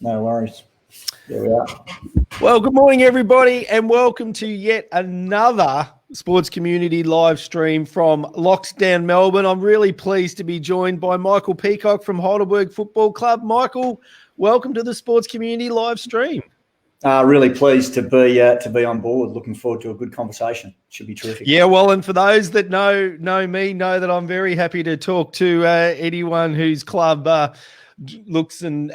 No worries. There we are. Well, good morning, everybody, and welcome to yet another Sports Community live stream from Loxdown, Melbourne. I'm really pleased to be joined by Michael Peacock from Heidelberg Football Club. Michael, welcome to the Sports Community live stream. Really pleased to be on board. Looking forward to a good conversation. Should be terrific. Yeah, well, and for those that know me, know that I'm very happy to talk to anyone whose club looks and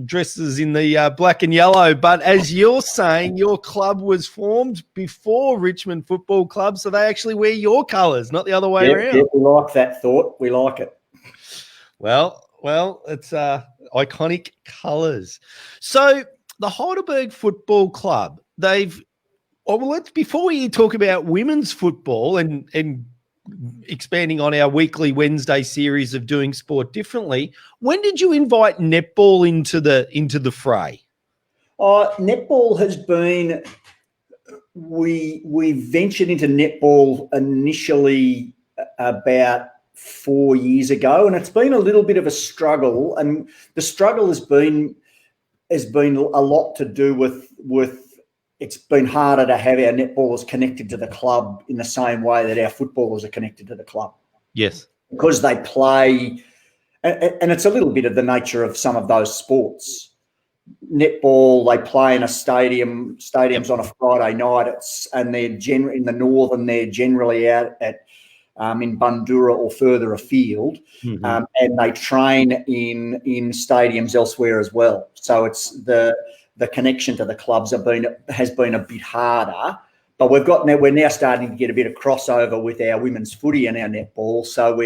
dresses in the black and yellow. But as you're saying, your club was formed before Richmond Football Club, so they actually wear your colours, not the other way around. Yeah, we like that thought. We like it. Well, it's iconic colours. So the Heidelberg Football Club, before we talk about women's football and expanding on our weekly Wednesday series of doing sport differently, when did you invite netball into the fray? Netball has been. We ventured into netball initially about 4 years ago, and it's been a little bit of a struggle. And the struggle has been a lot to do with it's been harder to have our netballers connected to the club in the same way that our footballers are connected to the club. Yes. Because they play, and it's a little bit of the nature of some of those sports. Netball, they play in a stadiums on a Friday night, and they're in the northern, they're generally out at in Bundoora or further afield, and they train in stadiums elsewhere as well. So it's the connection to the clubs has been a bit harder, but we're now starting to get a bit of crossover with our women's footy and our netball. So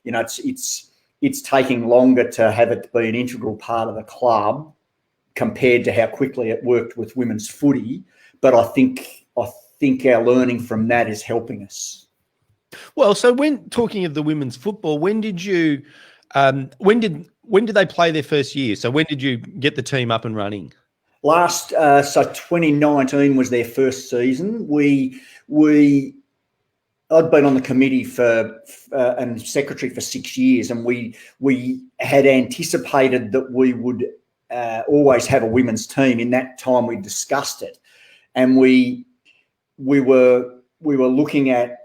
it's taking longer to have it be an integral part of the club compared to how quickly it worked with women's footy. But I think our learning from that is helping us. Well, so when talking of the women's football, when did you, when did they play their first year? So when did you get the team up and running? So 2019 was their first season. I'd been on the committee and secretary for 6 years, and we had anticipated that we would always have a women's team. In that time, we discussed it, and we were looking at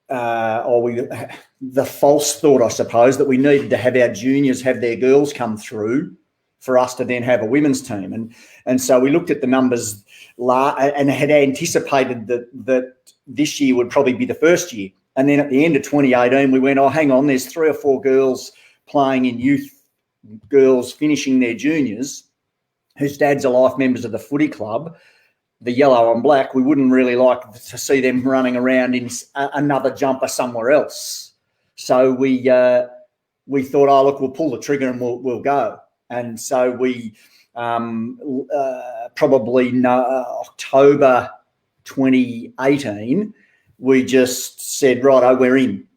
the false thought, I suppose, that we needed to have our juniors have their girls come through for us to then have a women's team. And so we looked at the numbers and had anticipated that this year would probably be the first year. And then at the end of 2018, we went, hang on, there's 3 or 4 girls playing in youth, girls finishing their juniors, whose dads are life members of the footy club, the yellow and black. We wouldn't really like to see them running around in another jumper somewhere else. So we thought, look, we'll pull the trigger and we'll go. And so we October 2018, we just said, righto, we're in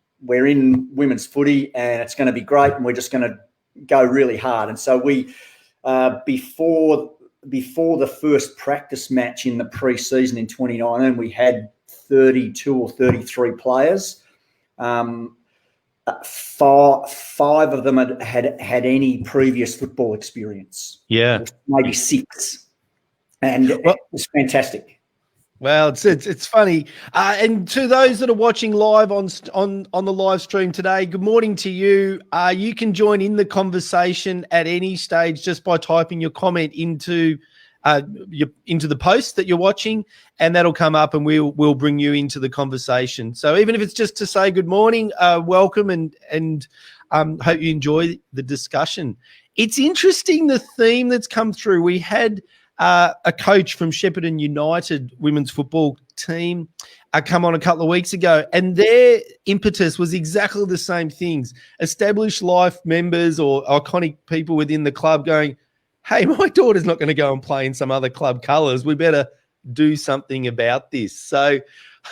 women's footy, and it's going to be great, and we're just going to go really hard. And so we before the first practice match in the pre-season in 2019, we had 32 or 33 players. 5 of them had any previous football experience. Yeah, maybe 6, and it was fantastic. Well, it's funny, and to those that are watching live on the live stream today, good morning to you. You can join in the conversation at any stage just by typing your comment into the post that you're watching, and that'll come up, and we'll bring you into the conversation. So even if it's just to say good morning, welcome, and hope you enjoy the discussion. It's interesting, the theme that's come through. We had a coach from Shepparton United women's football team come on a couple of weeks ago, and their impetus was exactly the same things. Established life members or iconic people within the club going, hey, my daughter's not going to go and play in some other club colours. We better do something about this. So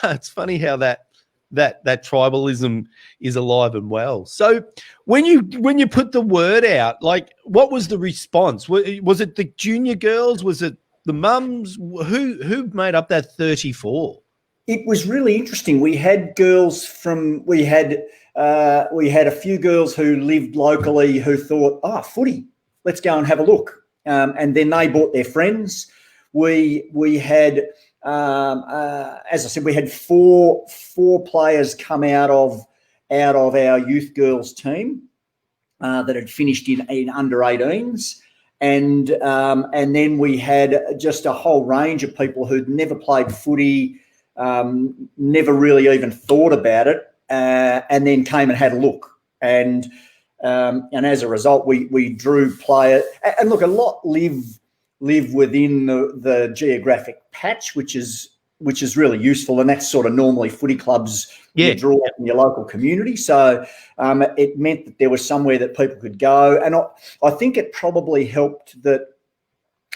it's funny how that tribalism is alive and well. So when you put the word out, like, what was the response? Was it the junior girls? Was it the mums? Who made up that 34? It was really interesting. We had a few girls who lived locally who thought, footy, let's go and have a look. and then they brought their friends. We had, as I said, we had four players come out of our youth girls team that had finished in under 18s. And then we had just a whole range of people who'd never played footy, never really even thought about it, and then came and had a look. And as a result, we drew players. And look, a lot live within the geographic patch, which is really useful, and that's sort of normally footy clubs you draw in your local community. So it meant that there was somewhere that people could go, and I think it probably helped that,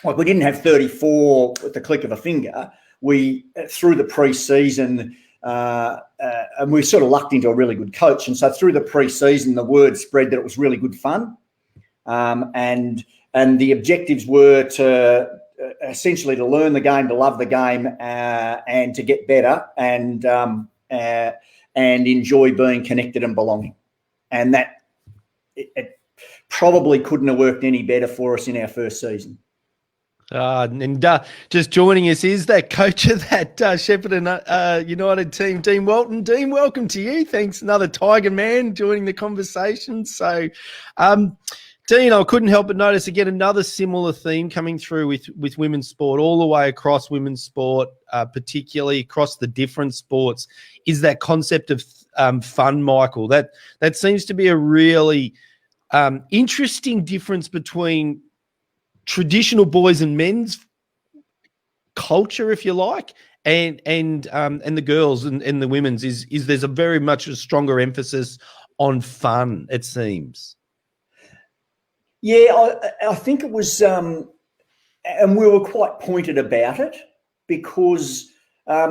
like, we didn't have 34 with the click of a finger. We through the pre-season, and we sort of lucked into a really good coach, and so through the pre-season, the word spread that it was really good fun, and the objectives were to essentially to learn the game, to love the game, and to get better, and enjoy being connected and belonging. And that it probably couldn't have worked any better for us in our first season. Just joining us is that coach of that Shepparton United team, Dean Walton. Dean, welcome to you. Thanks, another Tiger man joining the conversation. So, Dean, I couldn't help but notice again another similar theme coming through with women's sport, all the way across women's sport, particularly across the different sports, is that concept of fun, Michael. That seems to be a really interesting difference between traditional boys and men's culture, if you like, and the girls and the women's is there's a very much a stronger emphasis on fun, it seems. Yeah, I think it was, and we were quite pointed about it because not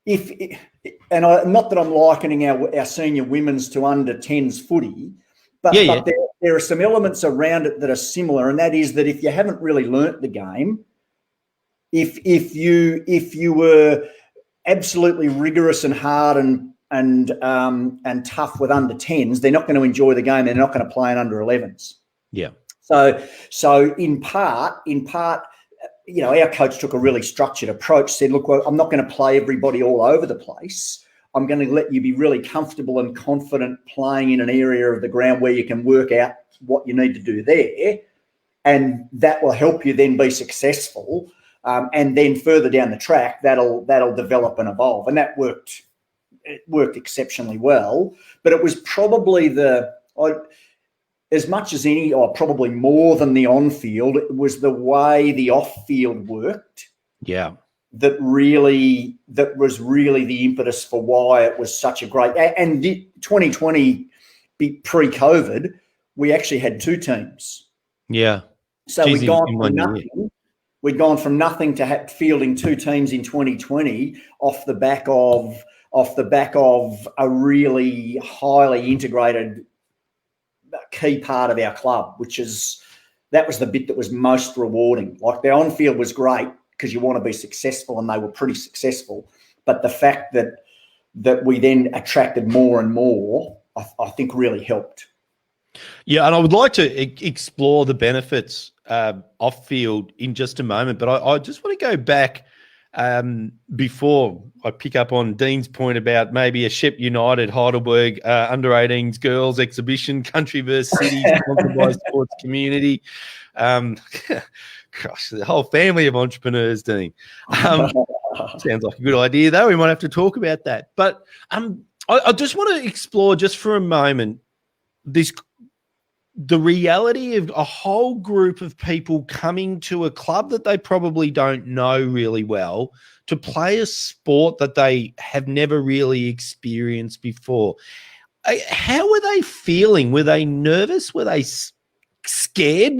that I'm likening our senior women's to under 10s footy, but there are some elements around it that are similar, and that is that if you haven't really learnt the game, if you were absolutely rigorous and hard and tough with under 10s, they're not going to enjoy the game. They're not going to play in under 11s. Yeah. So in part, you know, our coach took a really structured approach, said, look, well, I'm not going to play everybody all over the place. I'm going to let you be really comfortable and confident playing in an area of the ground where you can work out what you need to do there, and that will help you then be successful. And then further down the track, that'll develop and evolve, and that worked. It worked exceptionally well. But it was probably as much as any, or probably more than the on-field, it was the way the off-field worked. Yeah. That was really the impetus for why it was such a great. And 2020, pre-COVID, we actually had two teams. Yeah. So we'd gone from nothing to fielding two teams in 2020 off the back of a really highly integrated key part of our club, that was the bit that was most rewarding. Like, the on-field was great because you want to be successful, and they were pretty successful. But the fact that we then attracted more and more, I think really helped. Yeah, and I would like to explore the benefits off-field in just a moment, but I just want to go back before I pick up on Dean's point about maybe a Shep United Heidelberg under 18s girls exhibition, country versus city, sponsored by Sports Community. Gosh, the whole family of entrepreneurs, Dean. Sounds like a good idea, though. We might have to talk about that. But I just want to explore just for a moment the reality of a whole group of people coming to a club that they probably don't know really well to play a sport that they have never really experienced before. How were they feeling? Were they nervous? Were they scared?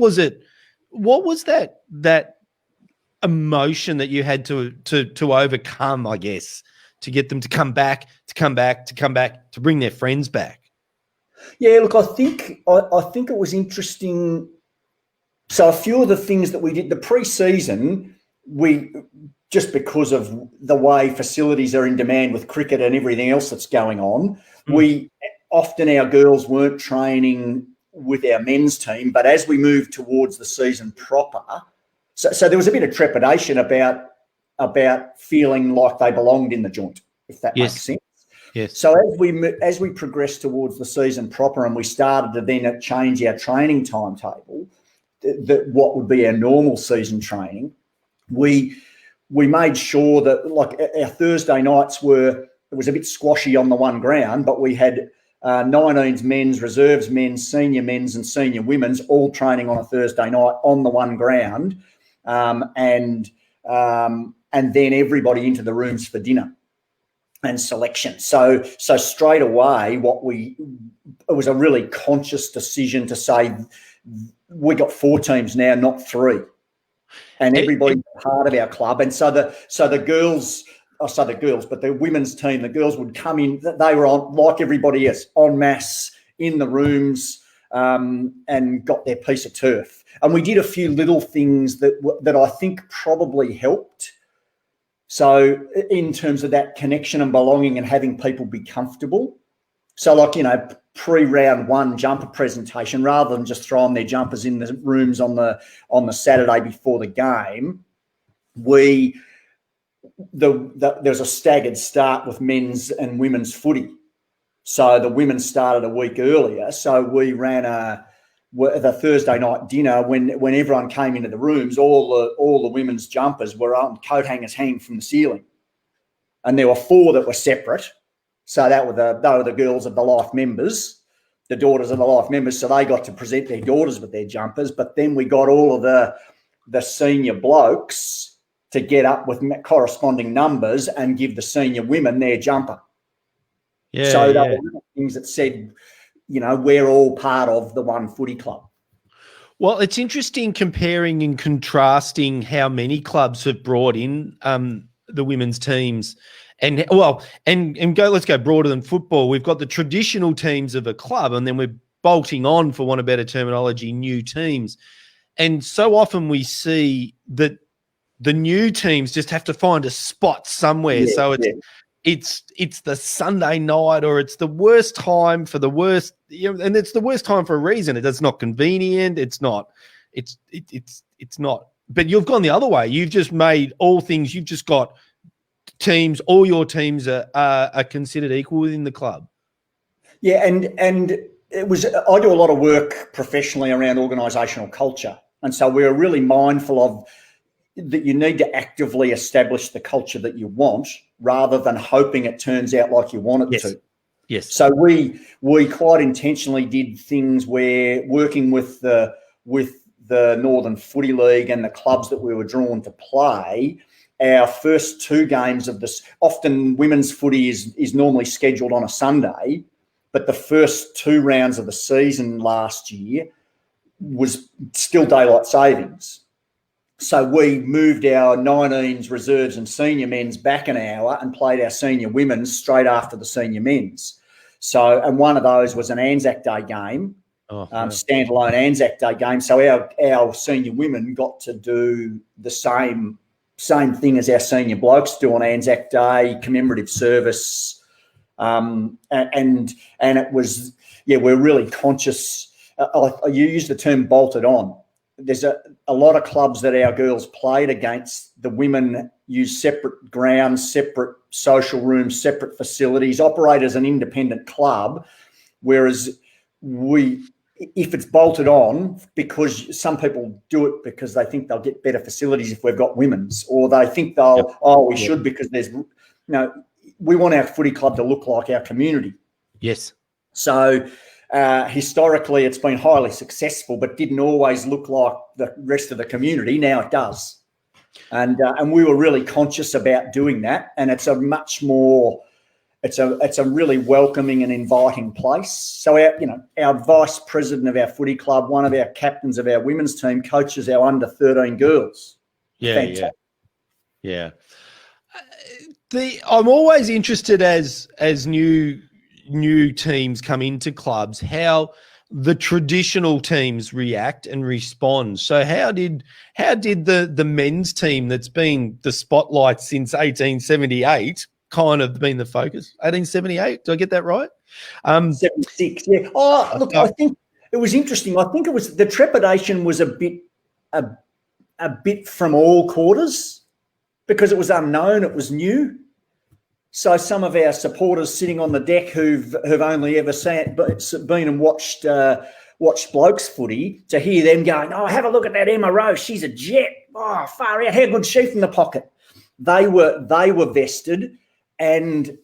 What was that emotion that you had to overcome, I guess, to get them to come back, to bring their friends back? Yeah, look, I think it was interesting. So a few of the things that we did, the pre-season, just because of the way facilities are in demand with cricket and everything else that's going on, our girls weren't training with our men's team. But as we moved towards the season proper, so there was a bit of trepidation about feeling like they belonged in the joint, if that makes sense. Yes. So as we progressed towards the season proper, and we started to then change our training timetable, what would be our normal season training, we made sure that, like, our Thursday nights it was a bit squashy on the one ground, but we had 19s men's, reserves men's, senior men's and senior women's all training on a Thursday night on the one ground, and then everybody into the rooms for dinner and selection. So straight away, it was a really conscious decision to say we got 4 teams now, not 3, and everybody's part of our club. And so the girls. I say the girls, but the women's team, the girls would come in. They were on, like everybody else, en masse in the rooms, and got their piece of turf. And we did a few little things that I think probably helped. So in terms of that connection and belonging and having people be comfortable. So, like, pre-round 1 jumper presentation, rather than just throwing their jumpers in the rooms on the Saturday before the game, there's a staggered start with men's and women's footy. So the women started a week earlier. So we ran the Thursday night dinner when everyone came into the rooms. All the women's jumpers were on coat hangers hanging from the ceiling, and there were 4 that were separate. So they were the girls of the life members, the daughters of the life members. So they got to present their daughters with their jumpers. But then we got all of the senior blokes to get up with corresponding numbers and give the senior women their jumper. Yeah. So there were little things that said, we're all part of the one footy club. Well, it's interesting comparing and contrasting how many clubs have brought in the women's teams, and let's go broader than football. We've got the traditional teams of a club, and then we're bolting on, for want of better terminology, new teams. And so often we see that the new teams just have to find a spot somewhere. Yeah, so it's the Sunday night, or it's the worst time for the worst, and it's the worst time for a reason. It's not convenient. It's not. But you've gone the other way. You've just made all things. You've just got teams. All your teams are considered equal within the club. Yeah, and it was. I do a lot of work professionally around organisational culture, and so we're really mindful of that. You need to actively establish the culture that you want, rather than hoping it turns out like you want it to. Yes. So we quite intentionally did things where, working with the Northern Footy League and the clubs that we were drawn to play, our first 2 games of this, often women's footy is normally scheduled on a Sunday, but the first 2 rounds of the season last year was still daylight savings. So we moved our 19s, reserves and senior men's back an hour and played our senior women's straight after the senior men's. So, and one of those was an Anzac Day game, standalone Anzac Day game. So our senior women got to do the same thing as our senior blokes do on Anzac Day, commemorative service. And it was, we're really conscious. You use the term bolted on. There's a lot of clubs that our girls played against. The women use separate grounds, separate social rooms, separate facilities, operate as an independent club, whereas if it's bolted on, because some people do it because they think they'll get better facilities if we've got women's, or they think we should because there's, we want our footy club to look like our community. Yes. So historically, it's been highly successful, but didn't always look like the rest of the community. Now it does, and we were really conscious about doing that. And it's a much more, it's a really welcoming and inviting place. So our vice president of our footy club, one of our captains of our women's team, coaches our under 13 girls. Yeah. I'm always interested as new teams come into clubs, how the traditional teams react and respond. So how did the men's team, that's been the spotlight since 1878, kind of been the focus? 1878, do I get that right? 76, yeah. Oh, look, I think it was interesting. I think it was the trepidation was a bit from all quarters because it was unknown, it was new. So some of our supporters sitting on the deck who've only ever been and watched blokes footy, to hear them going, "Oh, have a look at that Emma Rose. She's a jet. Oh, far out. How good she from the pocket." They were vested, and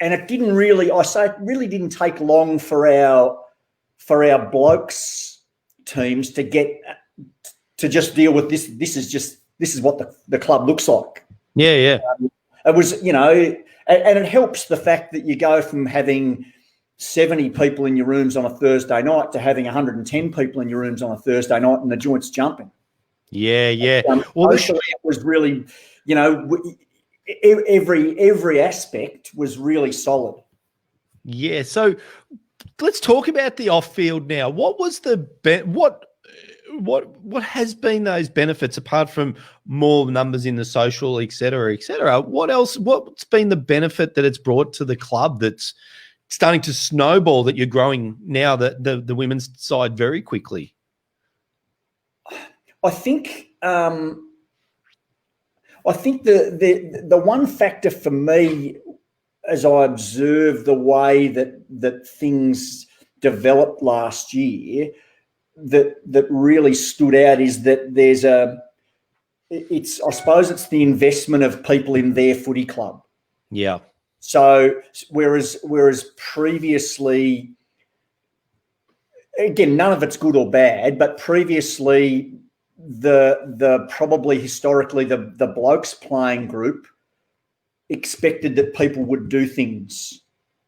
it didn't really. It really didn't take long for our blokes teams to get to just deal with this. This is what the club looks like. Yeah. It was, and it helps the fact that you go from having 70 people in your rooms on a Thursday night to having 110 people in your rooms on a Thursday night and the joints jumping. Yeah. Socially, it was really, every aspect was really solid. Yeah. So let's talk about the off-field now. What was what has been those benefits apart from more numbers in the social, et cetera, et cetera? What else? What's been the benefit that it's brought to the club that's starting to snowball, that you're growing now the women's side very quickly? I think the one factor for me, as I observed the way that things developed last year, that really stood out is that I suppose it's the investment of people in their footy club. Yeah. So whereas previously, again, none of it's good or bad, but previously the probably historically the blokes playing group expected that people would do things.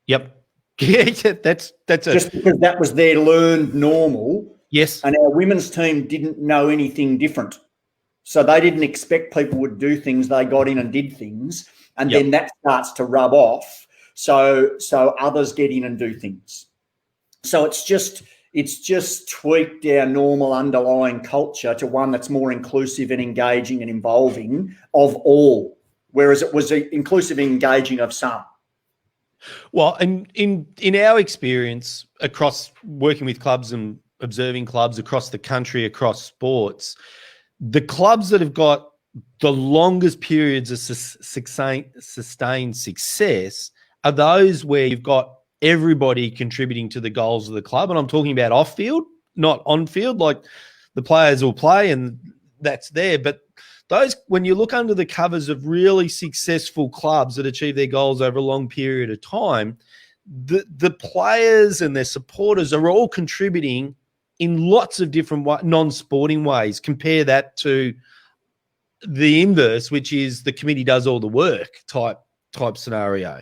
Yep. Yeah, that's just because that was their learned normal. Yes. And our women's team didn't know anything different. So they didn't expect people would do things. They got in and did things. And then that starts to rub off. So others get in and do things. So it's just tweaked our normal underlying culture to one that's more inclusive and engaging and involving of all, whereas it was inclusive and engaging of some. Well, and in our experience across working with clubs and observing clubs across the country, across sports, the clubs that have got the longest periods of sustained success are those where you've got everybody contributing to the goals of the club. And I'm talking about off field, not on field, like the players will play and that's there. But those, when you look under the covers of really successful clubs that achieve their goals over a long period of time, the players and their supporters are all contributing in lots of different non-sporting ways. Compare that to the inverse, which is the committee does all the work type scenario.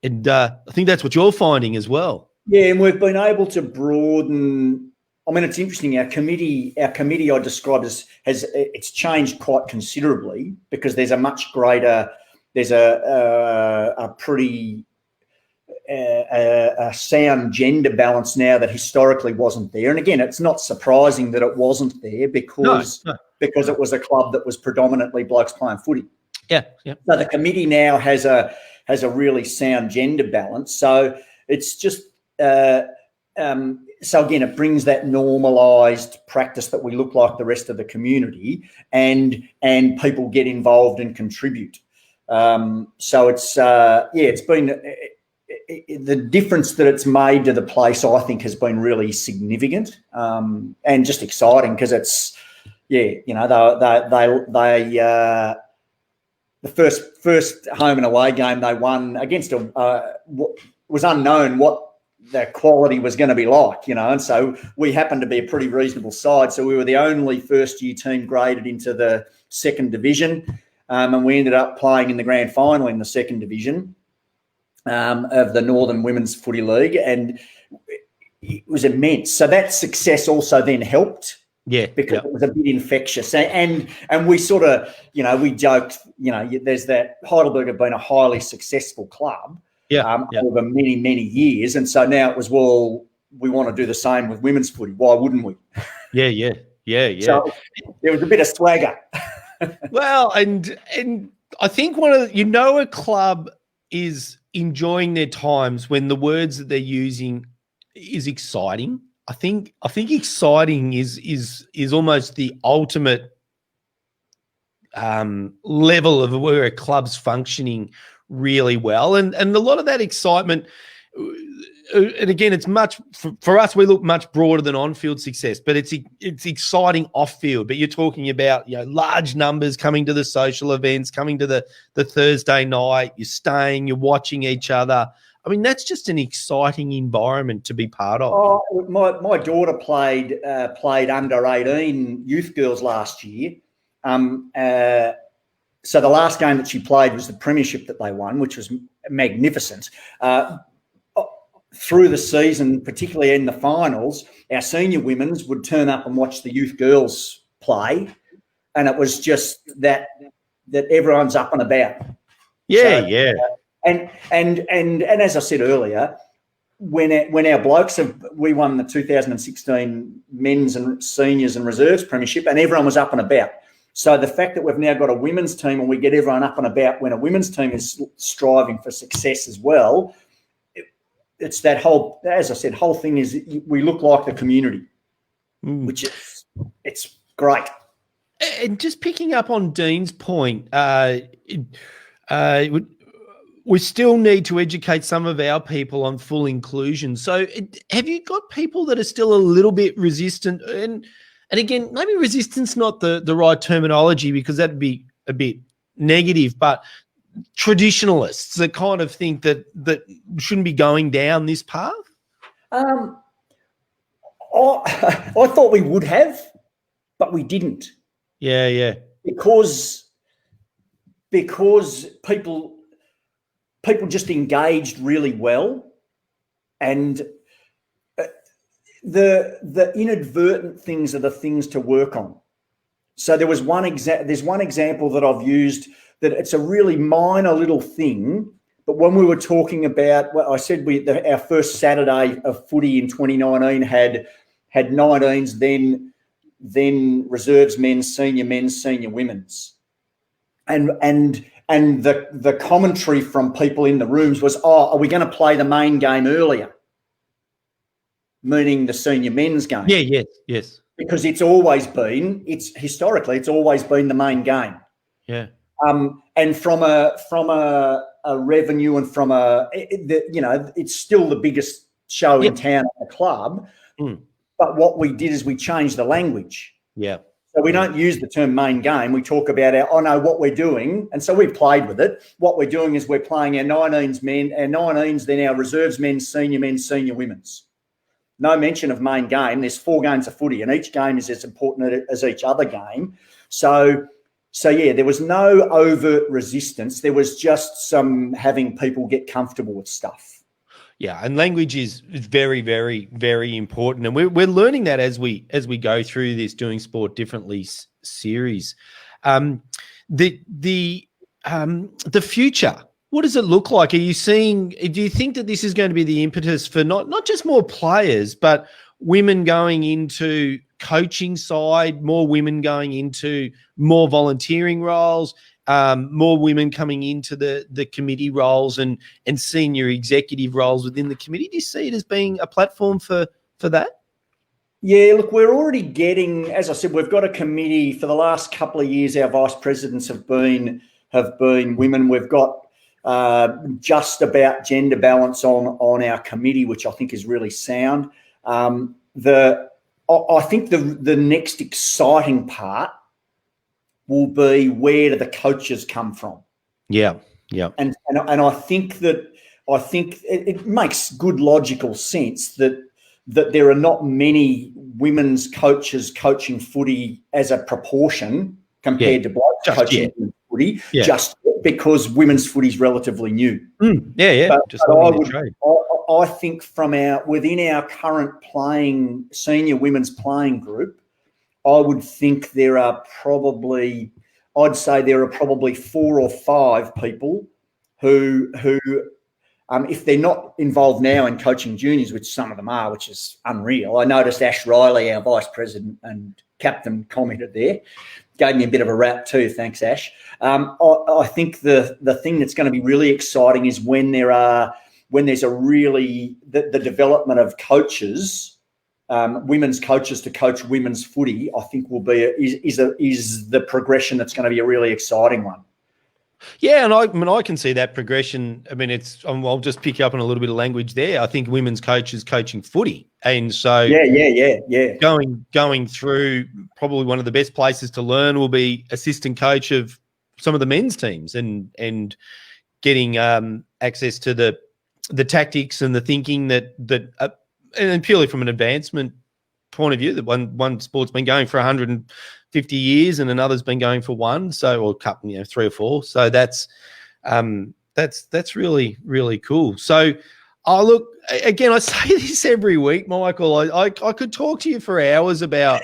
And I think that's what you're finding as well. Yeah, and we've been able to broaden. I mean, it's interesting. Our committee I described it's changed quite considerably because there's a much greater, there's a pretty a sound gender balance now that historically wasn't there. And again, it's not surprising that it wasn't there because it was a club that was predominantly blokes playing footy. Yeah. So the committee now has a really sound gender balance. So it's just so again, it brings that normalised practice that we look like the rest of the community, and people get involved and contribute. So it's it's been the difference that it's made to the place, I think, has been really significant and just exciting because it's the first home and away game they won against was unknown what the quality was going to be like, and so we happened to be a pretty reasonable side. So we were the only first-year team graded into the second division, and we ended up playing in the grand final in the second division of the Northern Women's Footy League, and it was immense. So that success also then helped. Yeah, because it was a bit infectious, and we sort of, we joked, there's that Heidelberg have been a highly successful club, over many, many years, and so now it was, well, we want to do the same with women's footy. Why wouldn't we? Yeah. So there was a bit of swagger. Well, and I think a club is enjoying their times when the words that they're using is exciting. I think exciting is almost the ultimate level of where a club's functioning really well, and a lot of that excitement. And again, it's much for us. We look much broader than on-field success, but it's exciting off-field. But you're talking about large numbers coming to the social events, coming to the Thursday night. You're staying, you're watching each other. I mean, that's just an exciting environment to be part of. Oh, my daughter played under 18 youth girls last year. So the last game that she played was the premiership that they won, which was magnificent. Through the season, particularly in the finals, our senior women's would turn up and watch the youth girls play, and it was just that everyone's up and about. Yeah, so, yeah. And as I said earlier, when our blokes we won the 2016 men's and seniors and reserves premiership, and everyone was up and about. So the fact that we've now got a women's team and we get everyone up and about when a women's team is striving for success as well. It's that whole, as I said, whole thing is we look like the community, which is, it's great. And just picking up on Dean's point, we still need to educate some of our people on full inclusion. So have you got people that are still a little bit resistant? And again, maybe resistance not the right terminology, because that'd be a bit negative, but traditionalists that kind of think that shouldn't be going down this path? I thought we would have, but we didn't. Yeah. Because people just engaged really well, and the inadvertent things are the things to work on. So there's one example that I've used that it's a really minor little thing, but when we were talking about, well, I said our first Saturday of footy in 2019 had 19s, then reserves men's, senior women's, and the commentary from people in the rooms was, are we going to play the main game earlier? Meaning the senior men's game. Yeah, yes. Because historically it's always been the main game. Yeah. And from a revenue and from it's still the biggest show in town at the club. But what we did is we changed the language. Yeah. So we don't use the term main game. We talk about what we're doing. And so we've played with it. What we're doing is we're playing our 19s men, our 19s, then our reserves men's, senior women's. No mention of main game. There's 4 games of footy, and each game is as important as each other game. So yeah, there was no overt resistance. There was just some having people get comfortable with stuff. Yeah, and language is very, very, very important, and we're learning that as we go through this Doing Sport Differently series. The future. What does it look like? Do you think that this is going to be the impetus for not just more players, but women going into coaching side, more women going into more volunteering roles, more women coming into the committee roles and senior executive roles within the committee? Do you see it as being a platform for that? Yeah, look, we're already getting, as I said, we've got a committee. For the last couple of years, our vice presidents have been women. We've got just about gender balance on our committee, which I think is really sound. I think the next exciting part will be, where do the coaches come from? Yeah. And I think it makes good logical sense that there are not many women's coaches coaching footy as a proportion compared to blokes coaching footy, just because women's footy is relatively new. I think within our current senior women's playing group, I would think I'd say there are probably 4 or 5 people who if they're not involved now in coaching juniors, which some of them are, which is unreal. I noticed Ash Riley, our vice president and captain, commented there. Gave me a bit of a rap too. Thanks, Ash. I think the thing that's going to be really exciting is when there's a really the development of coaches women's coaches to coach women's footy, I think will be is the progression that's going to be a really exciting one. Yeah, and I can see that progression. I mean, I'll just pick up on a little bit of language there. I think women's coaches coaching footy, and so yeah. Going through probably one of the best places to learn will be assistant coach of some of the men's teams, and getting access to the tactics and the thinking that and purely from an advancement point of view, that one sport's been going for 150 years and another's been going for one, or a couple, 3 or 4. So that's really, really cool. So look, again, I say this every week, Michael. I could talk to you for hours about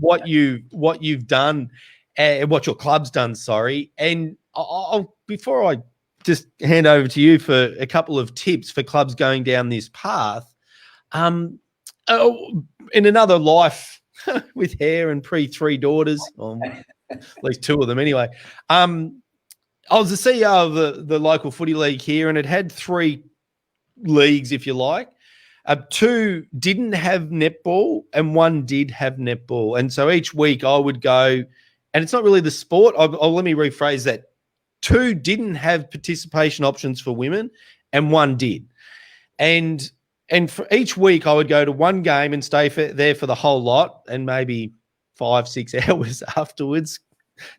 what you've done, what your club's done. Sorry, and before I just hand over to you for a couple of tips for clubs going down this path. In another life with hair and 3 daughters, at least 2 of them anyway. I was the CEO of the local footy league here, and it had 3 leagues, if you like. 2 didn't have netball and 1 did have netball. And so each week I would go, and it's not really the sport. Let me rephrase that. 2 didn't have participation options for women and 1 did. And for each week I would go to 1 game and stay there for the whole lot, and maybe 5-6 hours afterwards,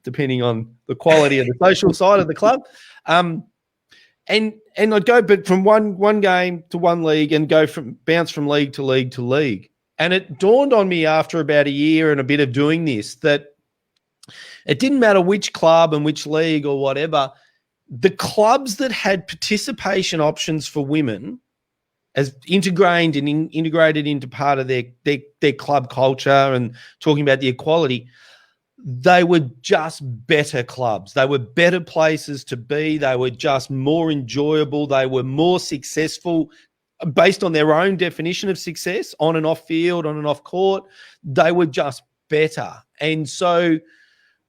depending on the quality of the social side of the club. And I'd go, but from one game to 1 league, and bounce from league to league to league. And it dawned on me after about a year and a bit of doing this that it didn't matter which club and which league or whatever, the clubs that had participation options for women as integrated into part of their club culture and talking about the equality, they were just better clubs. They were better places to be. They were just more enjoyable. They were more successful based on their own definition of success, on and off field, on and off court. They were just better. And so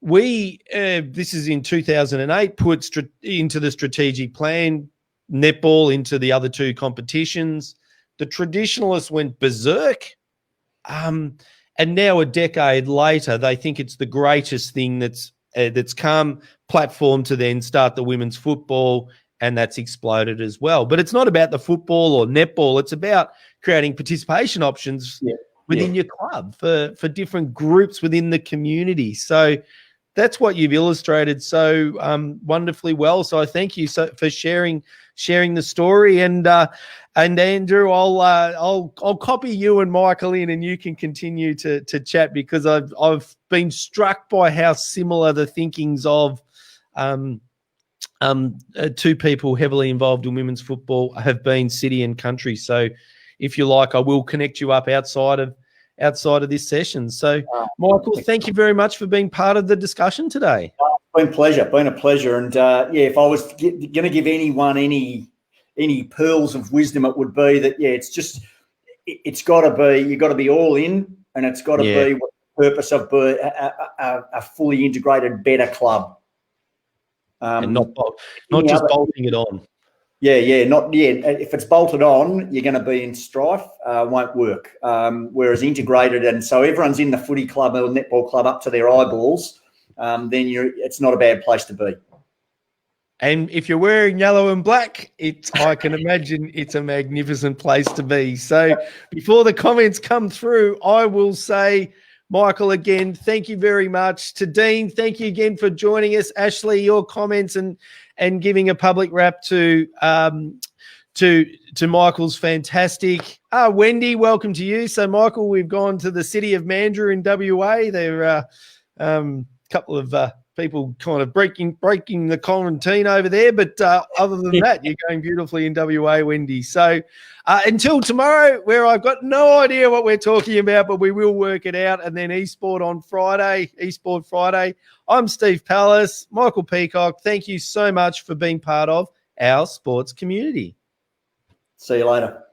we, this is in 2008, put into the strategic plan netball into the other 2 competitions. The traditionalists went berserk. And now a decade later, they think it's the greatest thing that's come platform to then start the women's football, and that's exploded as well. But it's not about the football or netball. It's about creating participation options within your club for different groups within the community. So that's what you've illustrated so wonderfully well. So I thank you for sharing the story. And Andrew, I'll copy you and Michael in, and you can continue to chat, because I've been struck by how similar the thinkings of 2 people heavily involved in women's football have been, city and country. So if you like, I will connect you up outside of this session. So Michael, thank you very much for being part of the discussion today. Been a pleasure. And if I was going to give anyone any pearls of wisdom, it would be that, it's got to be, you've got to be all in, and it's got to be what the purpose of a fully integrated, better club. And not just bolting it on. If it's bolted on, you're going to be in strife. Won't work. Whereas integrated, and so everyone's in the footy club or netball club up to their eyeballs, then it's not a bad place to be. And if you're wearing yellow and black, I can imagine it's a magnificent place to be. So before the comments come through, I will say, Michael, again, thank you very much. To Dean, thank you again for joining us. Ashley, your comments and giving a public wrap to Michael's fantastic. Wendy, welcome to you. So, Michael, we've gone to the city of Mandurah in WA. There are a couple of people kind of breaking the quarantine over there. But other than that, you're going beautifully in WA, Wendy. So until tomorrow, where I've got no idea what we're talking about, but we will work it out. And then Esport Friday. I'm Steve Pallas, Michael Peacock. Thank you so much for being part of our sports community. See you later.